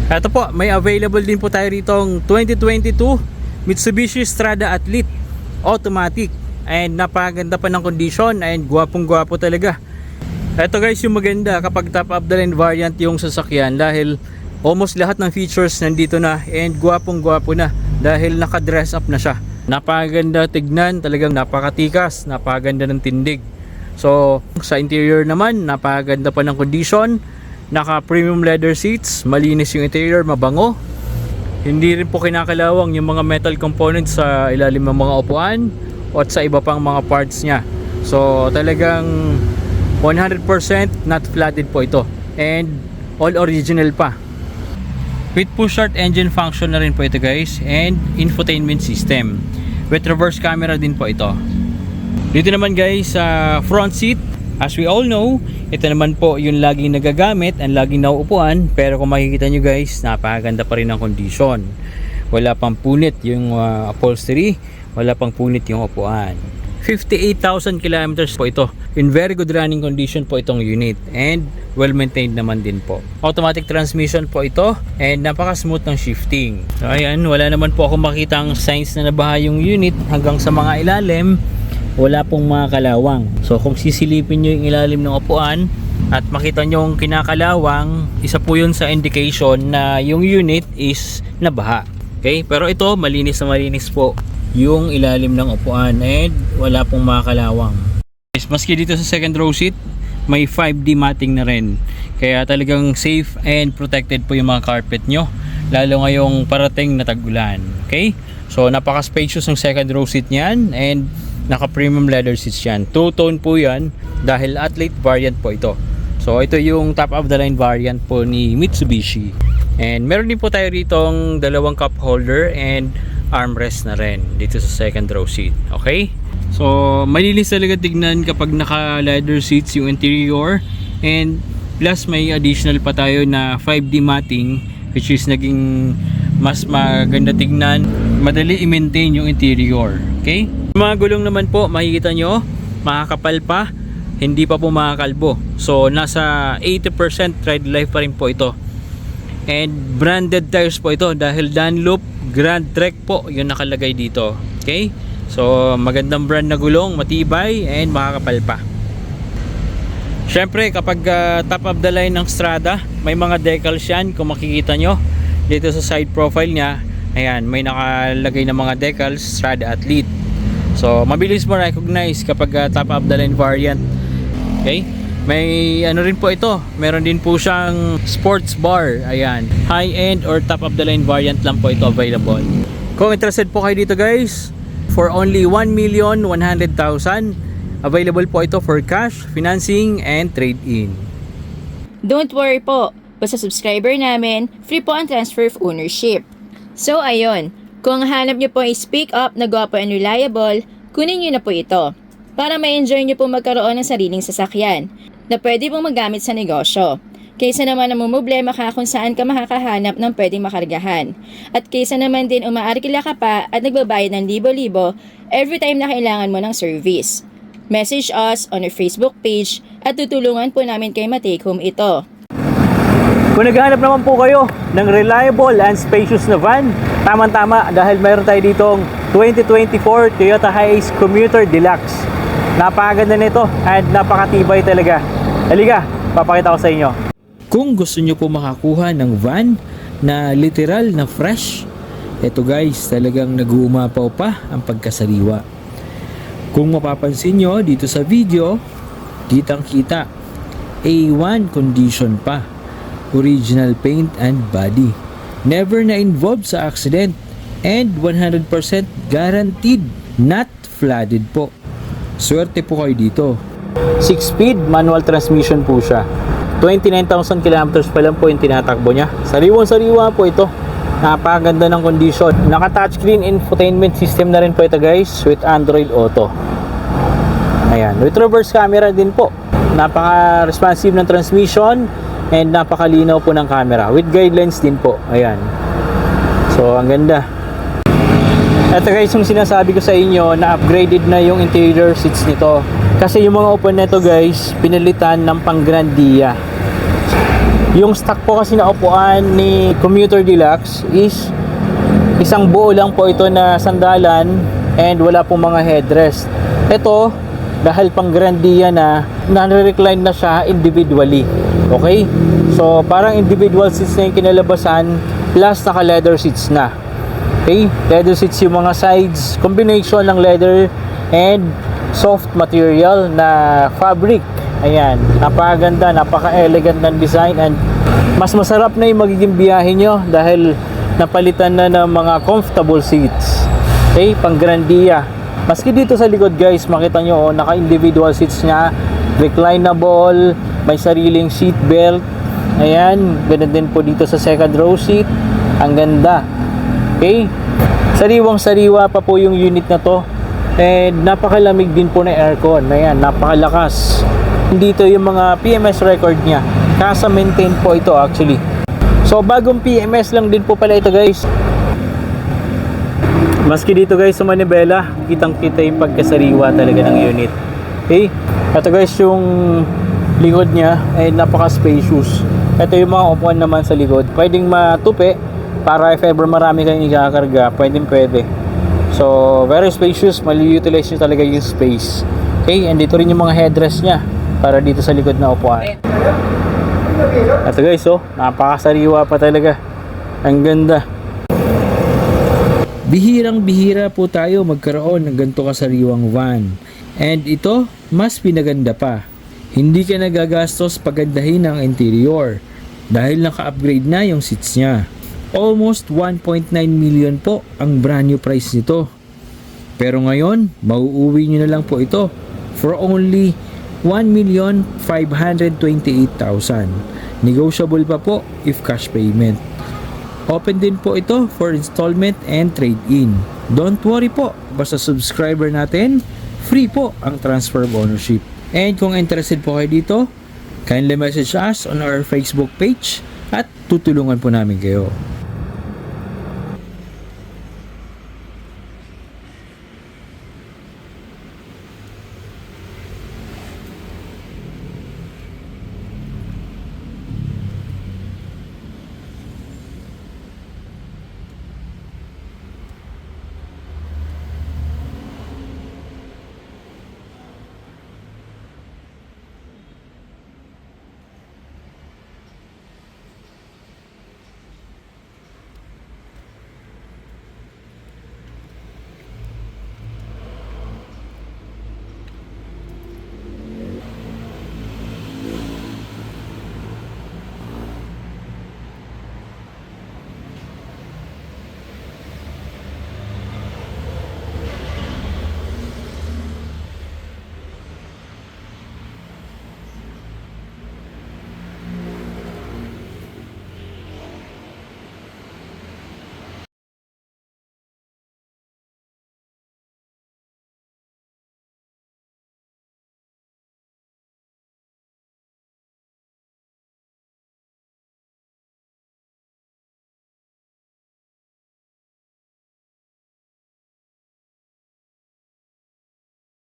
Ito po, may available din po tayo ritong 2022 Mitsubishi Strada Athlete automatic, and napakaganda pa ng condition, and gwapong gwapo talaga. Ito guys, yung maganda kapag top of the line variant yung sasakyan, dahil almost lahat ng features nandito na, and gwapong gwapo na dahil naka-dress up na siya. Napakaganda tignan, talagang napakatikas, napakaganda ng tindig. So sa interior naman, napakaganda pa ng condition. Naka premium leather seats, malinis yung interior, mabango. Hindi rin po kinakalawang yung mga metal components sa ilalim ng mga upuan o at sa iba pang mga parts nya. So talagang 100% not flooded po ito, and all original pa. With push start engine function na rin po ito guys, and infotainment system with reverse camera din po ito. Dito naman guys sa front seat, as we all know, ito naman po yung laging nagagamit and laging nauupuan, pero kung makikita nyo guys, napakaganda pa rin ang condition. Wala pang punit yung upholstery, wala pang punit yung upuan. 58,000 kilometers po ito. In very good running condition po itong unit, and well maintained naman din po. Automatic transmission po ito, and napaka smooth ng shifting. So ayan, wala naman po ako makitang signs na nabaha yung unit. Hanggang sa mga ilalim, wala pong mga kalawang. So kung sisilipin nyo yung ilalim ng upuan at makita nyo yung kinakalawang, isa po yun sa indication na yung unit is nabaha. Okay, pero ito malinis na malinis po yung ilalim ng upuan, and wala pong mga kalawang. Maski dito sa second row seat, may 5D matting na rin, kaya talagang safe and protected po yung mga carpet nyo, lalo ngayong parating na tag-ulan. Okay, so napaka spacious ng second row seat nyan, and naka premium leather seats yan. Two-tone po yan dahil athlete variant po ito. So ito yung top of the line variant po ni Mitsubishi, and meron din po tayo ritong dalawang cup holder and armrest na rin dito sa second row seat. Okay, so malinis talaga tignan kapag naka leather seats yung interior, and plus may additional pa tayo na 5D matting, which is naging mas maganda tignan, madali i-maintain yung interior. Okay, mga gulong naman po makikita nyo makakapal pa, hindi pa po makakalbo. So nasa 80% ride life pa rin po ito, and branded tires po ito dahil Dunlop Grand Trek po yung nakalagay dito. Okay, so magandang brand na gulong, matibay and makakapal pa. Syempre kapag top of the line ng Strada, may mga decals yan. Kung makikita nyo dito sa side profile nya, ayan, may nakalagay na mga decals Strada Athlete. So mabilis mo recognize kapag top of the line variant. Okay, may ano rin po ito, meron din po siyang sports bar. Ayan, high end or top of the line variant lang po ito available. Kung interested po kayo dito guys, for only 1,100,000 available po ito for cash, financing and trade-in. Don't worry po, basta subscriber namin, free po ang transfer of ownership. So ayun, kung hanap nyo po ay speak up na gwapo and reliable, kunin nyo na po ito para ma-enjoy nyo po magkaroon ng sariling sasakyan na pwede pong magamit sa negosyo. Kaysa naman namumblema ka kung saan ka makakahanap ng pwedeng makargahan. At kaysa naman din umaarkila ka pa at nagbabayad ng libo-libo every time na kailangan mo ng service. Message us on our Facebook page at tutulungan po namin kayo ma-take home ito. Kung naghahanap naman po kayo ng reliable and spacious na van, tamang-tama dahil mayroon tayo ditong 2024 Toyota Hiace Commuter Deluxe. Napakaganda nito at napakatibay talaga. Halika, papakita ko sa inyo. Kung gusto nyo po makakuha ng van na literal na fresh, eto guys, talagang nag-uumapaw pa ang pagkasariwa. Kung mapapansin nyo dito sa video, kitang kita A1 condition pa, original paint and body, never na involved sa accident, and 100% guaranteed not flooded po. Swerte po kayo dito. 6-speed manual transmission po siya. 29,000 kilometers pa lang po yung tinatakbo niya. Sariwang-sariwa po ito. Napakaganda ng condition. Naka-touchscreen infotainment system na rin po ito guys, with Android Auto. Ayan, with reverse camera din po. Napaka-responsive ng transmission and napakalinaw po ng camera. With guidelines din po. Ayan. So, ang ganda. Ito guys, yung sinasabi ko sa inyo na upgraded na yung interior seats nito. Kasi yung mga upuan nito guys, pinalitan ng pang Grandia. Yung stock po kasi na upuan ni Commuter Deluxe is isang buo lang po ito na sandalan and wala pong mga headrest. Ito, dahil pang Grandia na, nare-recline na siya individually. Okay? So, parang individual seats na yung kinalabasan plus naka-leather seats na. Okay? Leather seats yung mga sides, combination ng leather and soft material na fabric. Ayan, napakaganda, napaka-elegant ng design and mas masarap na yung magiging biyahe nyo dahil napalitan na ng mga comfortable seats. Okay, pang Grandia. Maski dito sa likod guys, makita nyo, naka-individual seats nya, reclinable, may sariling seat belt. Ayan, ganun din po dito sa second row seat. Ang ganda. Okay, sariwang-sariwa pa po yung unit na to. And napakalamig din po na aircon. Ayan, napakalakas. Dito yung mga PMS record niya. Kasa maintain po ito actually. So bagong PMS lang din po pala ito guys. Maski dito guys sa manibela, kitang-kita yung pagkasariwa talaga ng unit. Okay? Ito guys yung likod niya ay napaka-spacious. Ito yung mga upuan naman sa likod. Pwedeng matupi para if ever marami kayong ikakarga, pwede. So very spacious, mali-utilize nyo talaga yung space. Okay? And dito rin yung mga headrest niya para dito sa likod na upuan. Ito guys, oh, napakasariwa pa talaga. Ang ganda. Bihirang-bihira po tayo magkaroon ng ganito kasariwang van. And ito, mas pinaganda pa. Hindi ka nagagastos pagandahin ang interior dahil naka-upgrade na yung seats niya. Almost 1.9 million po ang brand new price nito. Pero ngayon, mauuwi nyo na lang po ito for only 1,528,000. Negotiable pa po if cash payment. Open din po ito for installment and trade-in. Don't worry po, basta subscriber natin, free po ang transfer of ownership. And kung interested po kayo dito, kindly message us on our Facebook page at tutulungan po namin kayo.